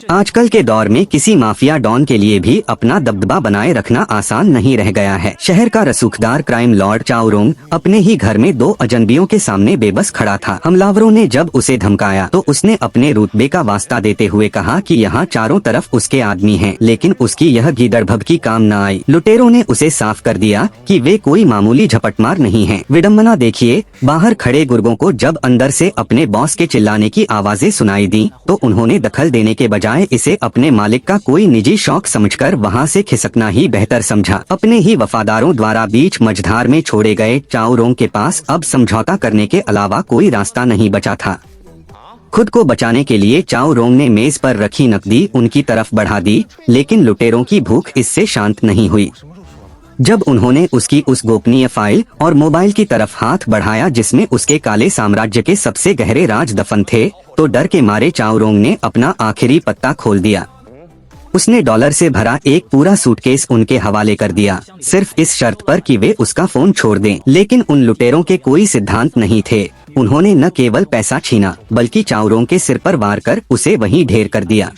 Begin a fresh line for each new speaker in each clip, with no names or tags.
आजकल के दौर में किसी माफिया डॉन के लिए भी अपना दबदबा बनाए रखना आसान नहीं रह गया है। शहर का रसूखदार क्राइम लॉर्ड चाओ रोंग अपने ही घर में दो अजनबियों के सामने बेबस खड़ा था। हमलावरों ने जब उसे धमकाया तो उसने अपने रुतबे का वास्ता देते हुए कहा कि यहाँ चारों तरफ उसके आदमी हैं, लेकिन उसकी यह गीदड़भभकी काम न आई। लुटेरों ने उसे साफ कर दिया कि वे कोई मामूली झपटमार नहीं हैं। विडम्बना देखिए, बाहर खड़े गुर्गों को जब अंदर से अपने बॉस के चिल्लाने की आवाजें सुनाई दी तो उन्होंने दखल देने के बजाय इसे अपने मालिक का कोई निजी शौक समझकर वहां से खिसकना ही बेहतर समझा। अपने ही वफादारों द्वारा बीच मझधार में छोड़े गए चाओ रोंग के पास अब समझौता करने के अलावा कोई रास्ता नहीं बचा था। खुद को बचाने के लिए चाओ रोंग ने मेज पर रखी नकदी उनकी तरफ बढ़ा दी, लेकिन लुटेरों की भूख इससे शांत नहीं हुई। जब उन्होंने उसकी उस गोपनीय फाइल और मोबाइल की तरफ हाथ बढ़ाया जिसमें उसके काले साम्राज्य के सबसे गहरे राज दफन थे, तो डर के मारे चाओ रोंग ने अपना आखिरी पत्ता खोल दिया। उसने डॉलर से भरा एक पूरा सूटकेस उनके हवाले कर दिया, सिर्फ इस शर्त पर कि वे उसका फोन छोड़ दें। लेकिन उन लुटेरों के कोई सिद्धांत नहीं थे। उन्होंने न केवल पैसा छीना बल्कि चाओ रोंग के सिर पर वार कर उसे वहीं ढेर कर दिया।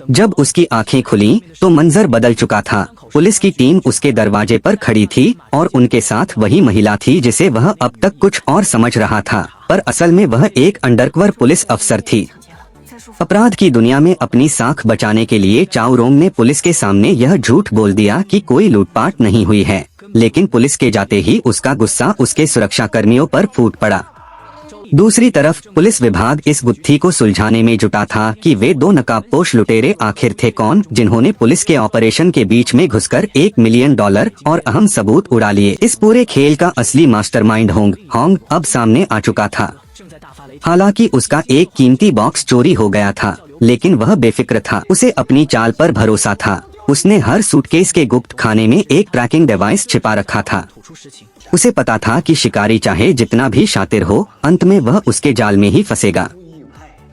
जब उसकी आंखें खुलीं तो मंजर बदल चुका था। पुलिस की टीम उसके दरवाजे पर खड़ी थी और उनके साथ वही महिला थी जिसे वह अब तक कुछ और समझ रहा था, पर असल में वह एक अंडरकवर पुलिस अफसर थी। अपराध की दुनिया में अपनी साख बचाने के लिए चाओ रोंग ने पुलिस के सामने यह झूठ बोल दिया कि कोई लूटपाट नहीं हुई है, लेकिन पुलिस के जाते ही उसका गुस्सा उसके सुरक्षा कर्मियों पर फूट पड़ा। दूसरी तरफ पुलिस विभाग इस गुत्थी को सुलझाने में जुटा था कि वे दो नकाबपोश लुटेरे आखिर थे कौन, जिन्होंने पुलिस के ऑपरेशन के बीच में घुसकर $1 मिलियन और अहम सबूत उड़ा लिए। इस पूरे खेल का असली मास्टरमाइंड होंग अब सामने आ चुका था। हालांकि उसका एक कीमती बॉक्स चोरी हो गया था, लेकिन वह बेफिक्र था। उसे अपनी चाल पर भरोसा था। उसने हर सूटकेस के गुप्त खाने में एक ट्रैकिंग डिवाइस छिपा रखा था। उसे पता था कि शिकारी चाहे जितना भी शातिर हो, अंत में वह उसके जाल में ही फंसेगा।